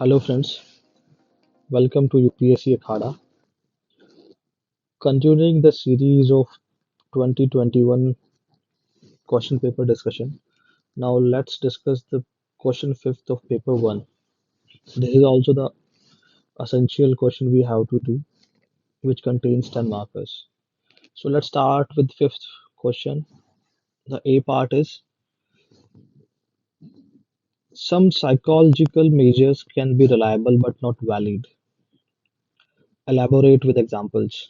Hello friends, welcome to UPSC AKHADA. Continuing the series of 2021 question paper discussion. Now let's discuss the question fifth of paper 1. This is also the essential question we have to do, which contains 10 markers. So let's start with fifth question. The A part is some psychological measures can be reliable but not valid. Elaborate with examples.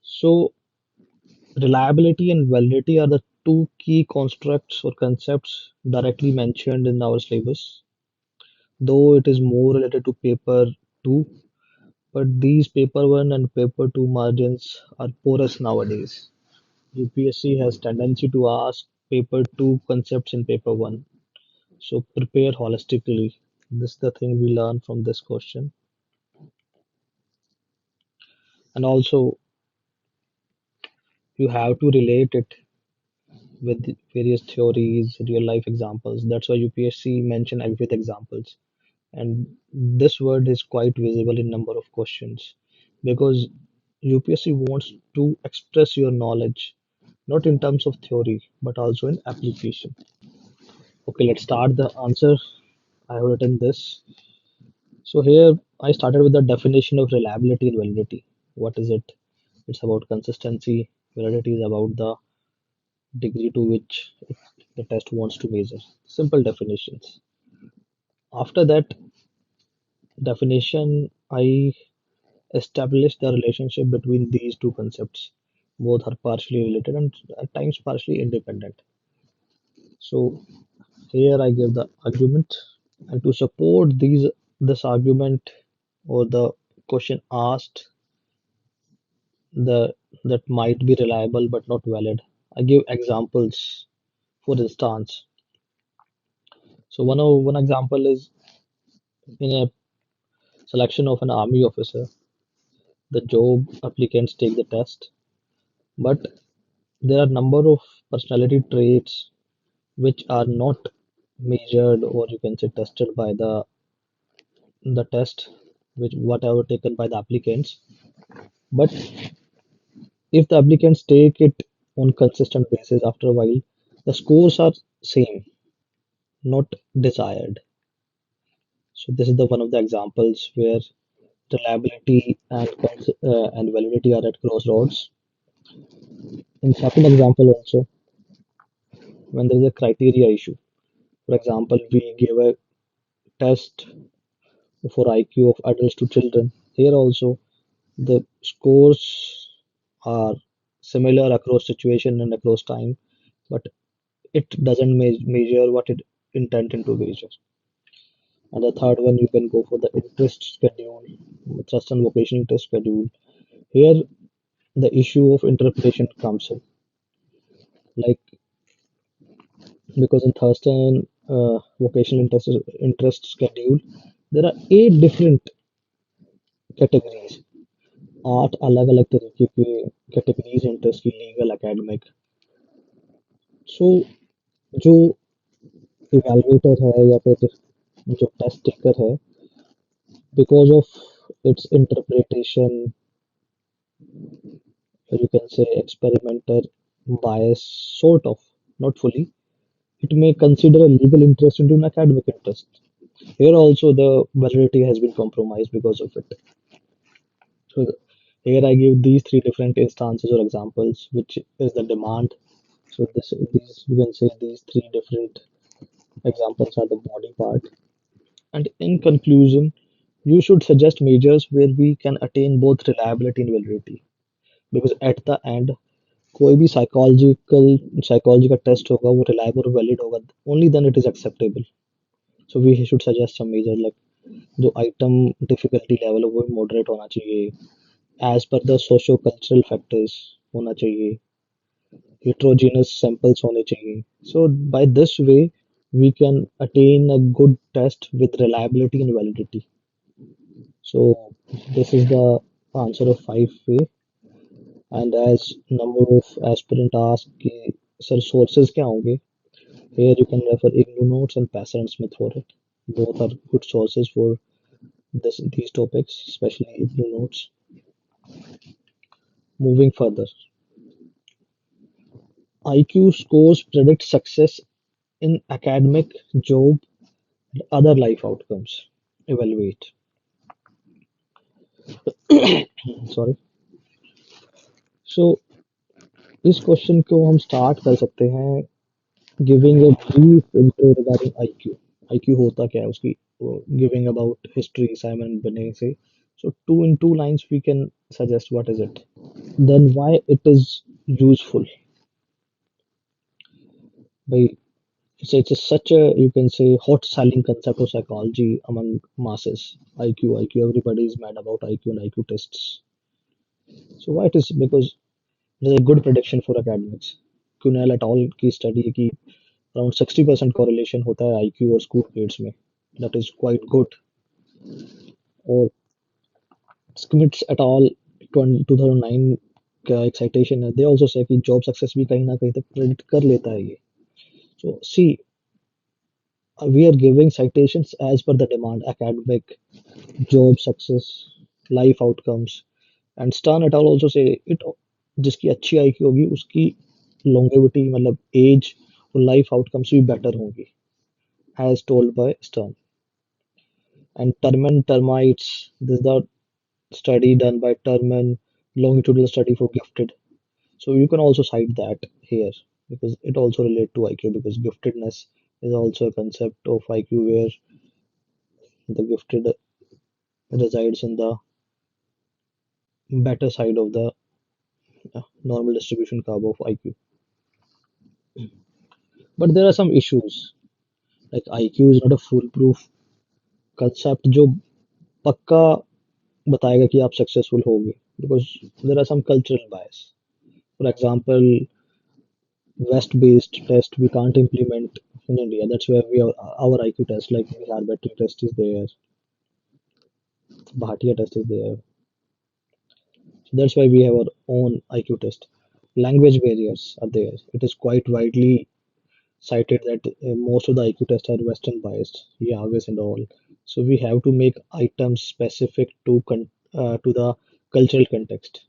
So reliability and validity are the two key constructs or concepts directly mentioned in our syllabus, though it is more related to paper 2, but these paper 1 and paper 2 margins are porous nowadays. UPSC has tendency to ask paper 2 concepts in paper 1, so prepare holistically. This is the thing we learn from this question. And also, you have to relate it with various theories, real life examples. That's why UPSC mention with examples. And this word is quite visible in number of questions because UPSC wants to express your knowledge not in terms of theory but also in application. Okay, let's start the answer. I have written this. So here I started with the definition of reliability and validity. What is it? It's about consistency. Validity is about the degree to which the test wants to measure. Simple definitions. After that definition, I establish the relationship between these two concepts. Both are partially related and at times partially independent. So here I give the argument, and to support this argument or the question asked the that might be reliable but not valid, I give examples. For instance, so one example is in a selection of an army officer, the job applicants take the test, but there are number of personality traits which are not measured or you can say tested by the test which whatever taken by the applicants, but if the applicants take it on consistent basis after a while the scores are same, not desired. So this is the one of the examples where reliability and validity are at crossroads. In second example also, when there is a criteria issue, for example we give a test for IQ of adults to children. Here also, the scores are similar across situation and across time, but it doesn't measure what it intended to measure. And the third one, you can go for the interest schedule, trust and vocational interest schedule. Here, the issue of interpretation comes in. Like, because in Thurston vocational interest schedule, there are 8 different categories. 8 अलग-अलग तरीके के categories interest की legal academic. सो जो evaluator है या फिर जो test taker है because of its interpretation you can say experimenter bias sort of not fully, it may consider a legal interest into an academic interest. Here also the validity has been compromised because of it. So here I give these 3 different instances or examples, which is the demand. So these you can say these 3 different examples are the body part. And in conclusion, you should suggest measures where we can attain both reliability and validity. Because at the end, कोई भी psychology का test होगा वो reliable और valid होगा only then it is acceptable. So we should suggest some measure like जो item difficulty level है वो moderate होना चाहिए as per the socio-cultural factors होना चाहिए, heterogeneous samples होने चाहिए. So by this way we can attain a good test with reliability and validity. So this is the answer of 5 way. And as number of aspirant ask कि sir sources क्या होंगे, here you can refer IGNOU notes and Passer and Smith for it. Both are good sources for these topics, especially if you notes. Moving further, IQ scores predict success in academic, job, and other life outcomes. Evaluate. Sorry. So इस question को हम start कर सकते हैं giving a brief intro regarding IQ. IQ होता क्या है उसकी गिविंग अबाउट हिस्ट्री साइमन बने से. So two in two lines we can suggest what is it. Then why it is useful. By it's such a you can say hot selling concept of psychology among masses. IQ, everybody is mad about IQ and IQ tests. So why it is because it is a good prediction for academics. Kunal et al की study है कि around 60% correlation होता है IQ और school grades में. That is quite good. और Schmitz et al 2009 का एक citation है. They also say कि job success भी कहीं ना कहीं तक predict कर लेता है ये. So see, we are giving citations as per the demand, academic, job success, life outcomes. And Stern et al also say it जिसकी अच्छी आईक्यू होगी उसकी longevity मतलब एज और लाइफ आउटकम्स भी बेटर होंगी as told by Stern. And Terman termites, this is the study done by Terman, longitudinal study for gifted. So you can also cite that here because it also relate to IQ because giftedness is also a concept of IQ where the gifted resides in the better side of the normal distribution curve of IQ. But there are some issues like IQ is not a foolproof concept जो पक्का बताएगा कि आप successful होगे because there are some cultural bias. For example, West-based test we can't implement in India. That's where we are, our IQ test like Bihar battery test is there, Bhatia test is there. So that's why we have our own IQ test. Language barriers are there. It is quite widely cited that most of the IQ tests are Western biased, Yahwehs and all. So we have to make items specific to the cultural context.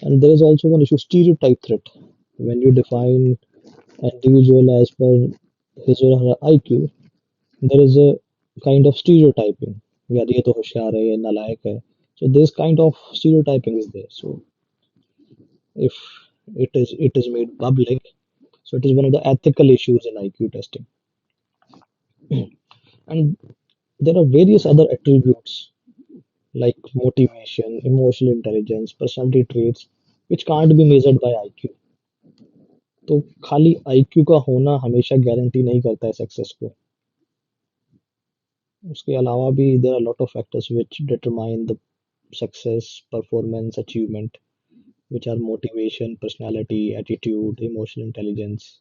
And there is also one issue, stereotype threat. When you define an individual as per his or her IQ, there is a kind of stereotyping. यार ये तो होशियार है, ये नालायक है. So this kind of stereotyping is there. So if it is made public, so it is one of the ethical issues in IQ testing. And there are various other attributes like motivation, emotional intelligence, personality traits, which can't be measured by IQ. तो खाली IQ का होना हमेशा guarantee नहीं करता है success को. उसके अलावा भी there are a lot of factors which determine the success, performance, achievement, which are motivation, personality, attitude, emotional intelligence.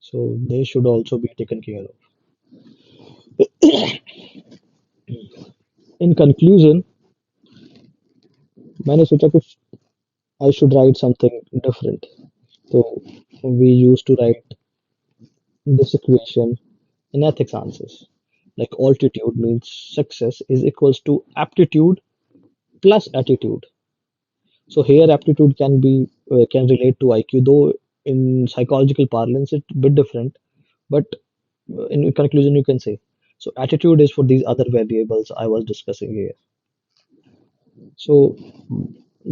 So they should also be taken care of. In conclusion, मैंने सोचा कुछ I should write something different. So we used to write this equation in ethics answers. Like altitude means success is equals to aptitude plus attitude. So here aptitude can relate to IQ, though in psychological parlance it's a bit different. But in conclusion, you can say so. Attitude is for these other variables I was discussing here. So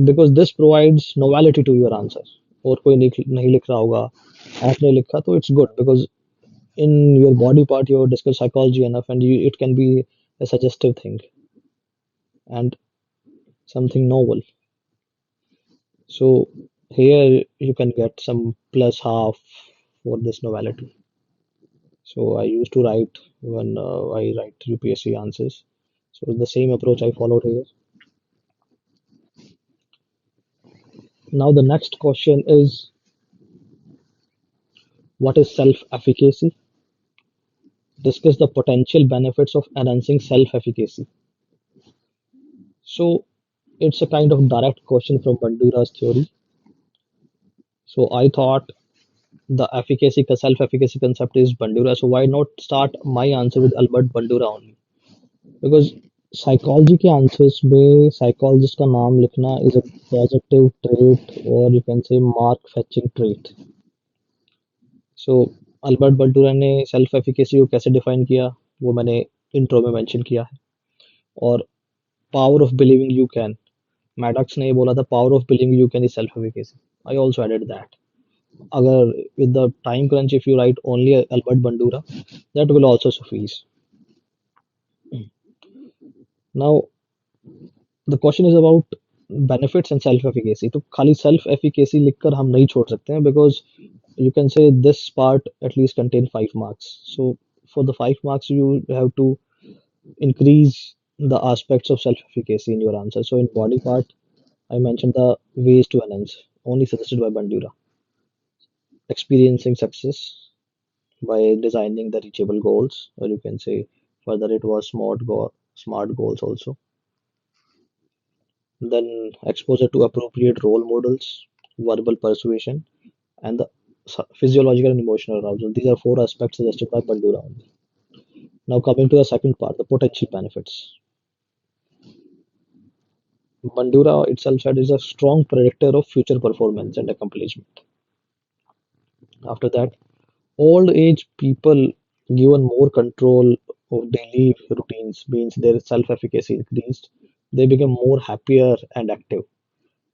because this provides novelty to your answer. और कोई नहीं लिख रहा होगा, आपने लिखा तो it's good because in your body part you discuss psychology enough and it can be a suggestive thing and something novel. So here you can get some plus half for this novelty. So I used to write when I write UPSC answers. So the same approach I followed here. Now the next question is what is self-efficacy? Discuss the potential benefits of enhancing self-efficacy. So it's a kind of direct question from Bandura's theory. So I thought the efficacy, self-efficacy concept is Bandura. So why not start my answer with Albert Bandura only? Because psychology के answers में psychologist का नाम लिखना is a positive trait और you can say mark fetching trait. So Albert Bandura ने self efficacy को कैसे define किया वो मैंने इंट्रो में मेंशन किया है. और power of believing you can, Maddux ने बोला था power of believing you can is self efficacy. I also added that. अगर with the time crunch if you write only Albert Bandura, that will also suffice. Now the question is about benefits and self efficacy. तो खाली self efficacy लिखकर हम नहीं छोड़ सकते हैं because you can say this part at least contain 5 marks. So for the 5 marks you have to increase the aspects of self efficacy in your answer. So in body part I mentioned the ways to enhance only suggested by Bandura. Experiencing success by designing the reachable goals, or you can say further it was smart goals also. Then exposure to appropriate role models, verbal persuasion, and the physiological and emotional arousal. These are four aspects suggested by Bandura only. Now coming to the second part, the potential benefits. Bandura itself said is a strong predictor of future performance and accomplishment. After that, old age people given more control of daily routines means their self-efficacy increased. They become more happier and active.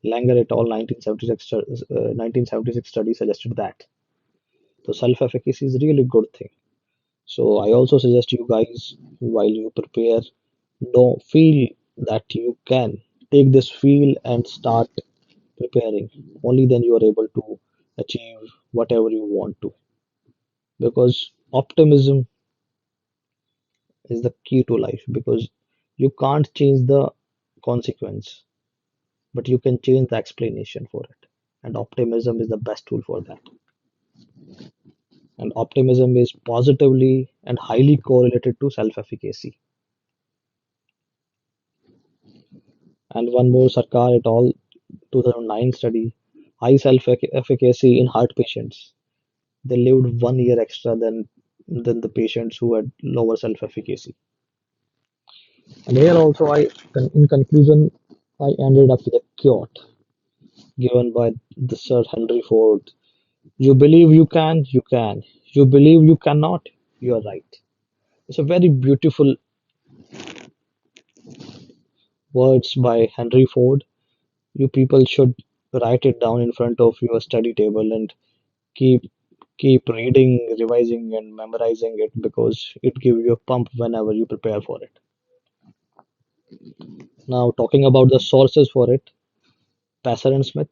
Langer et al. 1976 study suggested that. So self-efficacy is a really good thing. So I also suggest you guys while you prepare, don't feel that you can take this feel and start preparing. Only then you are able to achieve whatever you want to. Because optimism is the key to life because you can't change the consequence, but you can change the explanation for it. And optimism is the best tool for that. And optimism is positively and highly correlated to self efficacy. And one more Sarkar et al. 2009 study, high self efficacy in heart patients. They lived 1 year extra than the patients who had lower self efficacy. And here also, in conclusion, I ended up with a quote given by the Sir Henry Ford. You believe you can, you can. You believe you cannot, you are right. It's a very beautiful words by Henry Ford. You people should write it down in front of your study table and keep keep reading, revising, and memorizing it because it gives you a pump whenever you prepare for it. Now, talking about the sources for it, Passer and Smith,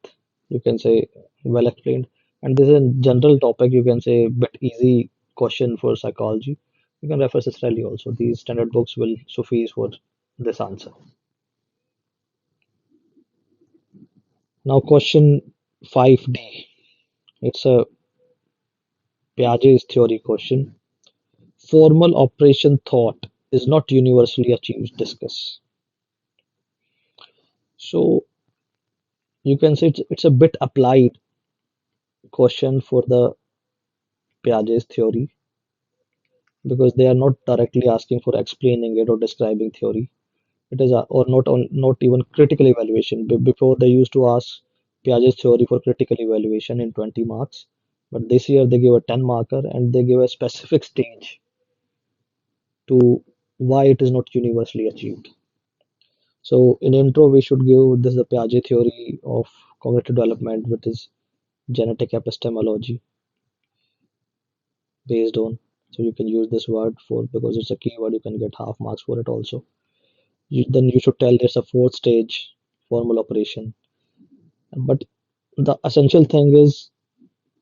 you can say well explained. And this is a general topic, you can say, but easy question for psychology. You can refer Cicerelli also. These standard books will suffice for this answer. Now, question 5D. It's a Piaget's theory question. Formal operation thought is not universally achieved. Discuss. So, you can say it's a bit applied question for the Piaget's theory because they are not directly asking for explaining it or describing theory. It is or not even critical evaluation. Before they used to ask Piaget's theory for critical evaluation in 20 marks, but this year they give a 10 marker and they give a specific stage to why it is not universally achieved. So in intro we should give this the Piaget theory of cognitive development, which is genetic epistemology based on. So you can use this word for because it's a keyword, you can get half marks for it also. Then you should tell there's a fourth stage formal operation. But the essential thing is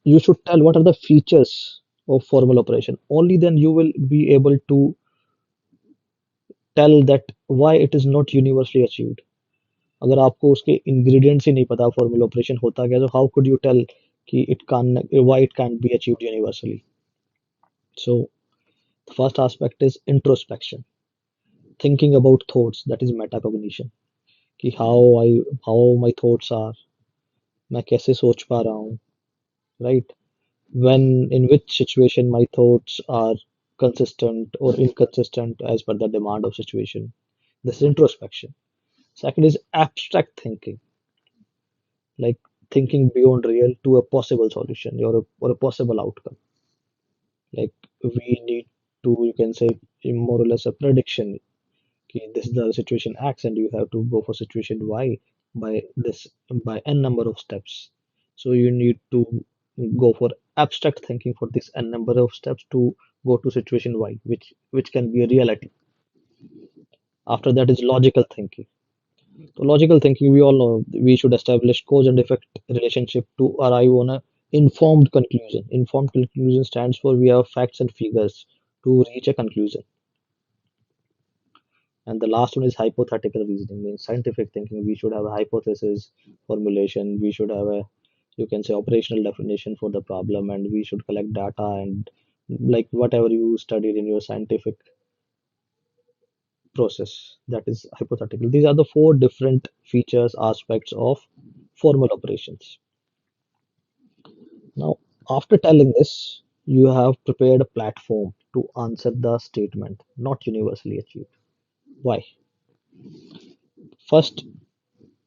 you should tell what are the features of formal operation. Only then you will be able to tell that why it is not universally achieved. अगर आपको उसके ingredients ही नहीं पता formal operation होता क्या, so how could you tell कि it can why it can't be achieved universally? So the first aspect is introspection, thinking about thoughts, that is metacognition. कि how my thoughts are, मैं कैसे सोच पा रहा हूँ, right? when in which situation my thoughts are consistent or inconsistent as per the demand of situation. This is introspection. Second is abstract thinking, like thinking beyond real to a possible solution or a possible outcome. Like we need to, you can say, more or less a prediction. Okay, this is the situation X, and you have to go for situation Y by this by n number of steps. So you need to go for abstract thinking for this n number of steps to go to situation Y, which can be a reality. After that is logical thinking. So logical thinking, we all know we should establish cause and effect relationship to arrive on a informed conclusion. Informed conclusion stands for we have facts and figures to reach a conclusion. And the last one is hypothetical reasoning, means scientific thinking. We should have a hypothesis formulation. We should have a, you can say, operational definition for the problem, and we should collect data and like whatever you studied in your scientific process. That is hypothetical. These are the four different features, aspects of formal operations. Now, after telling this, you have prepared a platform to answer the statement, not universally achieved. Why? First,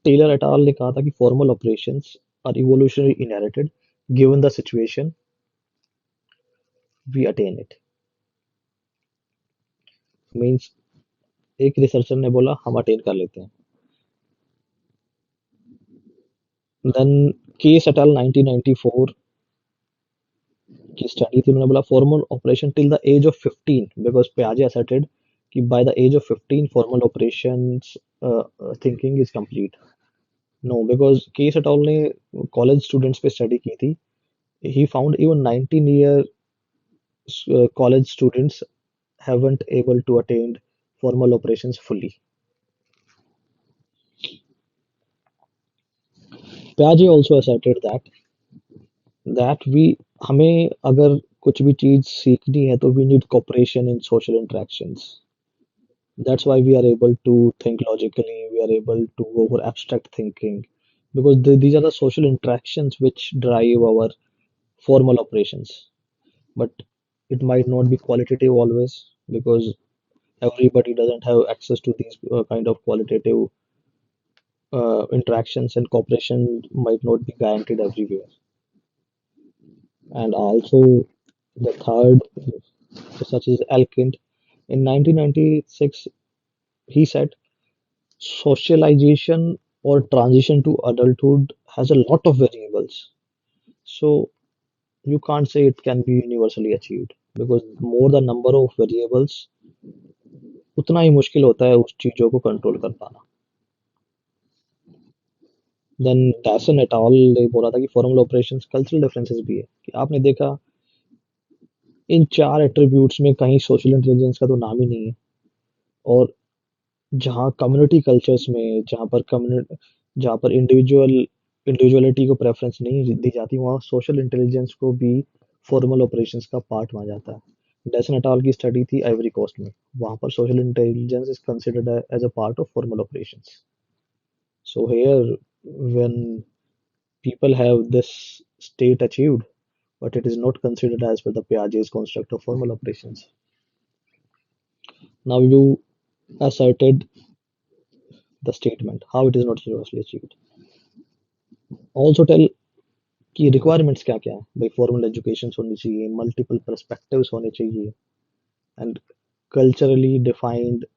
Taylor et al ने कहा था कि formal operations are evolutionary inherited. Given the situation, we attain it. Means एक researcher ने बोला हम attain कर लेते हैं. Then केस एट al 1994 की स्टडी थी, उन्होंने बोला formal operation till the age of 15 because Piaget asserted कि by the age of 15 formal operations thinking is complete. No, because case at al ने कॉलेज स्टूडेंट्स पे स्टडी की थी. He found even 19-year college students haven't able to attain formal operations fully. Piaget also asserted that we हमें अगर कुछ भी चीज सीखनी है तो we need cooperation in social interactions. That's why we are able to think logically. We are able to go for abstract thinking because these are the social interactions which drive our formal operations. But it might not be qualitative always because everybody doesn't have access to these kind of qualitative interactions, and cooperation might not be guaranteed everywhere. And also, the third such as Elkind in 1996, he said socialization or transition to adulthood has a lot of variables. So you can't say it can be universally achieved because more the number of variables, उतना ही मुश्किल होता है उस चीजों को control कर पाना. Then डैसन eight al ने बोला था कि फॉर्मल ऑपरेशंस कल्चरल डिफरेंसेस भी है कि आपने देखा इन चार एट्रीब्यूट्स में कहीं सोशल इंटेलिजेंस का तो नाम ही नहीं है. और जहाँ कम्युनिटी कल्चर्स में जहाँ पर इंडिविजुअलिटी को प्रेफरेंस नहीं दी जाती वहाँ सोशल इंटेलिजेंस को भी फॉर्मल ऑपरेशंस का पार्ट माना जाता है. डेसन एट al की स्टडी थी आइवरी कोस्ट में. वहाँ पर social intelligence is considered as a part of formal operations. So here when people have this state achieved, but it is not considered as per the Piaget's construct of formal operations. Now you asserted the statement how it is not universally achieved. Also tell कि requirements क्या क्या है. भाई formal education होनी चाहिए, multiple perspectives होने चाहिए, and culturally defined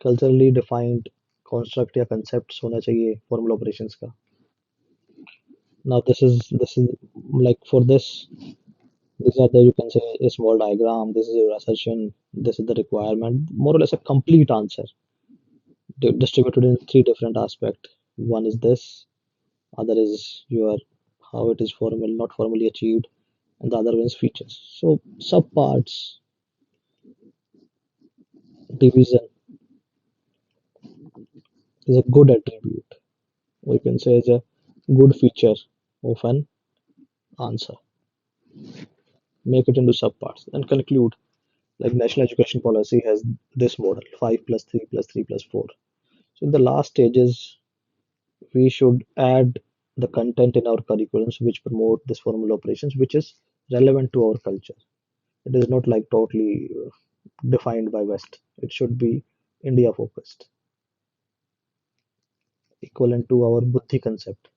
culturally defined construct या concepts होना चाहिए formal operations का. Now this is like for this. These are the, you can say, a small diagram. This is your assertion. This is the requirement. More or less a complete answer distributed in three different aspects. One is this, other is your how it is formal, not formally achieved, and the other one is features. So subparts, division is a good attribute, or you can say is a good feature of an answer. Make it into subparts and conclude. Like national education policy has this model 5 plus 3 plus 3 plus 4. So in the last stages, we should add the content in our curriculums which promote this formal operations, which is relevant to our culture. It is not like totally defined by West. It should be India focused, equivalent to our Buddhi concept.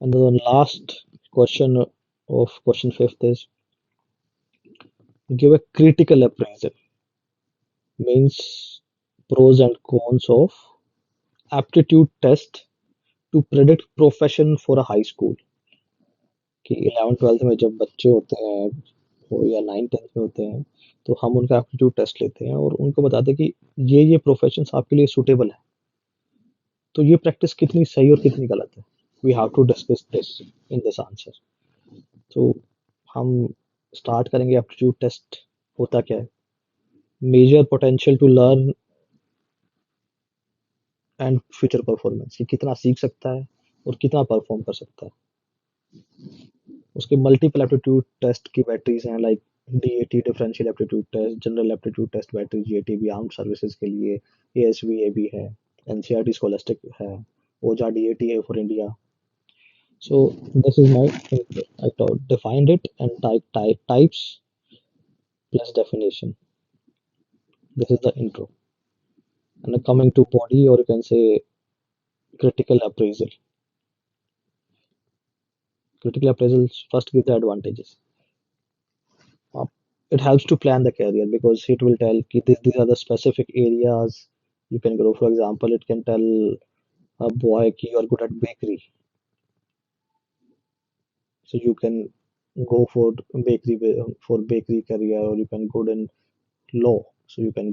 And the last question of question fifth is give a critical appraisal, means pros and cons of aptitude test to predict profession for a high school. कि 11th 12th में जब बच्चे होते हैं हो या 9th 10th में होते हैं तो हम उनका एप्टीट्यूड टेस्ट लेते हैं और उनको बताते हैं कि ये प्रोफेशंस आपके लिए सूटेबल है, तो ये प्रैक्टिस कितनी सही और कितनी गलत है, we have to discuss this in this answer. तो हम स्टार्ट करेंगे. एप्टीट्यूड टेस्ट होता क्या है? Measure potential to learn and future performance, कि कितना सीख सकता है और कितना परफॉर्म कर सकता है. उसके मल्टीपल एप्टीट्यूड टेस्ट की बैटरीज हैं, like DAT differential aptitude test, general aptitude test battery GAT भी आर्म्ड सर्विसेज के लिए, एएसवी भी है, एनसीईआरटी स्कॉलस्टिक है, ओजा डीएटी है for India. So this is my I defined it and types plus definition. This is the intro. And then coming to body, or you can say critical appraisal. Critical appraisal first give the advantages. Uh, It helps to plan the career because it will tell ki these are the specific areas you can grow. For example, it can tell a boy ki you are good at bakery, so you can go for bakery career, or you can go in law, so you can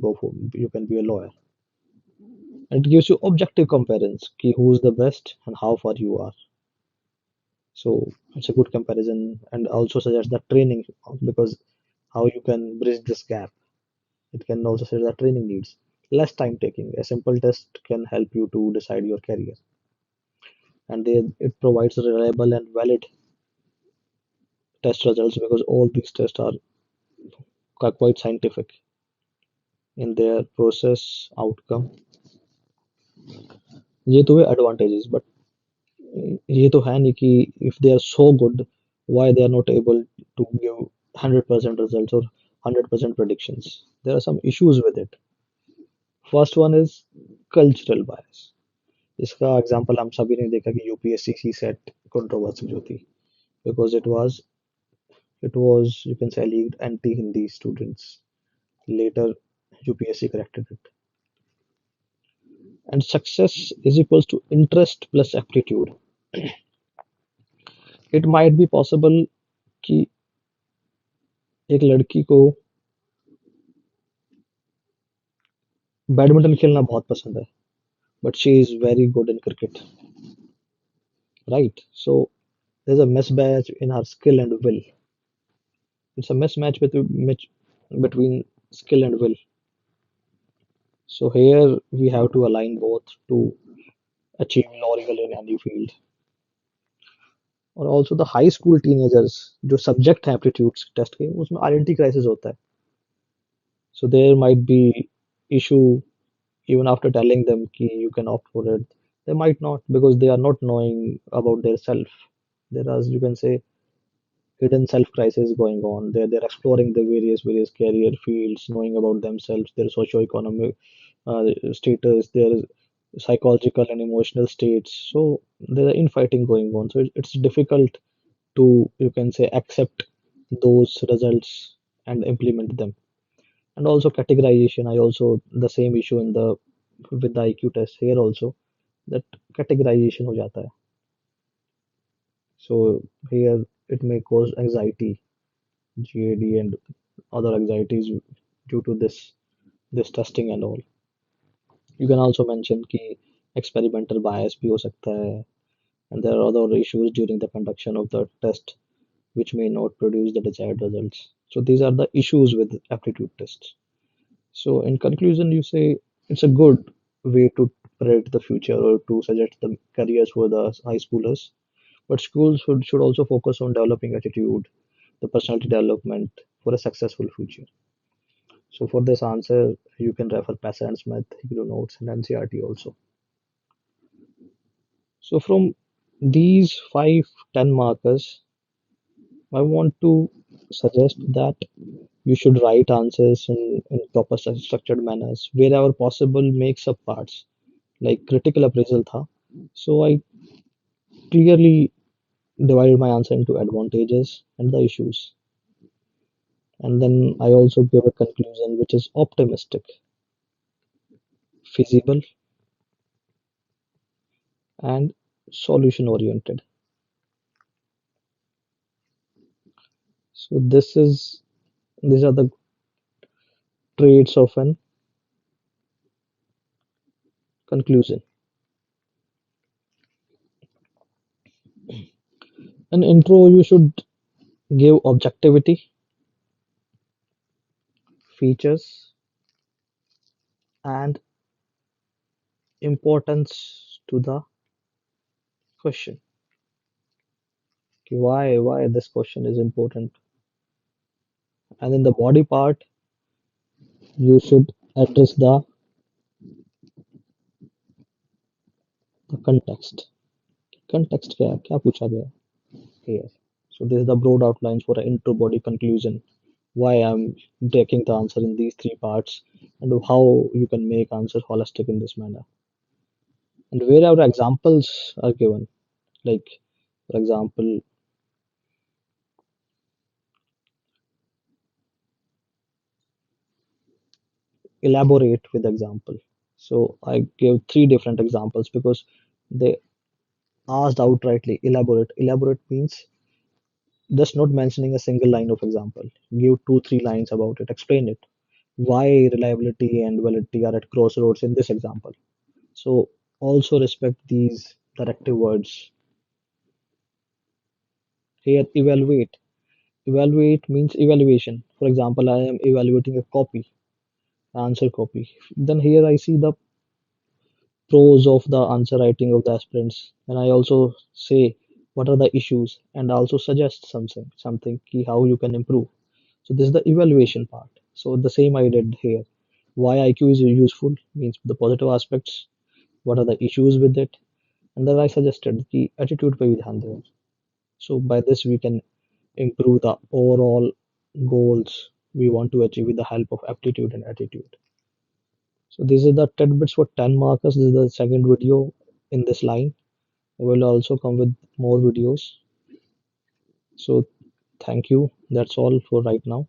be a lawyer. It gives you objective comparisons, ki who's the best and how far you are. So it's a good comparison and also suggests the training, because how you can bridge this gap. It can also suggest the training needs. Less time taking. A simple test can help you to decide your career. And it provides reliable and valid test results because all these tests are quite scientific in their process outcome. ये तो है advantages, but ये तो है नहीं कि if they are so good, why they are not able to give 100% results or 100% predictions. There are some issues with it. First one is cultural bias. इसका example हम सभी ने देखा कि यूपीएससी की सेट कंट्रोवर्सी जो थी, because it was you can say leaked anti-Hindi students. Later UPSC corrected it. And success is equals to interest plus aptitude. It might be possible कि एक लड़की को बैडमिंटन खेलना बहुत पसंद है, but she is very good in cricket, right? So there's a mismatch in her skill and will. It's a mismatch between skill and will. So here we have to align both to achieve laurel in any field. और also the high school teenagers जो subject है aptitude test के, उसमें identity crisis होता है. So there might be issue even after telling them कि you can opt for it. They might not, because they are not knowing about their self. There is, you can say, hidden self crisis going on. They're exploring the various career fields, knowing about themselves, their socio-economic status, their psychological and emotional states. So there's infighting going on. So it's difficult to, you can say, accept those results and implement them. And also categorization. I also the same issue in the with the IQ test here also, that categorization हो जाता है. So here it may cause anxiety, GAD, and other anxieties due to this testing and all. You can also mention कि experimental bias भी हो सकता है, and there are other issues during the conduction of the test which may not produce the desired results. So these are the issues with aptitude tests. So in conclusion, you say it's a good way to predict the future or to suggest the careers for the high schoolers. But schools should also focus on developing attitude, the personality development for a successful future. So for this answer, you can refer Passant Smith, Hebrew Notes, and NCRT also. So from these 5 10 markers, I want to suggest that you should write answers in proper structured manners. Wherever possible, make sub parts like critical appraisal tha. So I clearly divided my answer into advantages and the issues. And then I also give a conclusion which is optimistic, feasible, and solution oriented. So these are the traits of an conclusion. An intro, you should give objectivity, features, and importance to the question. Okay, why this question is important. And in the body part, you should address the context. Context क्या है? क्या पूछा गया here? So this is the broad outlines for an intro body conclusion. Why I'm breaking the answer in these 3 parts and how you can make answer holistic in this manner. And wherever examples are given, like for example, elaborate with example. So I gave 3 different examples because they asked outrightly elaborate. Elaborate means just not mentioning a single line of example. Give 2 3 lines about it. Explain it. Why reliability and validity are at crossroads in this example. So also respect these directive words. Here, evaluate. Evaluate means evaluation. For example, I am evaluating a copy, answer copy. Then here I see the pros of the answer writing of the aspirants, and I also say what are the issues and also suggest something key how you can improve. So this is the evaluation part. So the same I did here. Why IQ is useful means the positive aspects, what are the issues with it, and then I suggested the attitude पे भी ध्यान दें. So by this we can improve the overall goals we want to achieve with the help of aptitude and attitude. So this is the tidbits for 10 markers. This is the second video in this line. I will also come with more videos. So thank you. That's all for right now.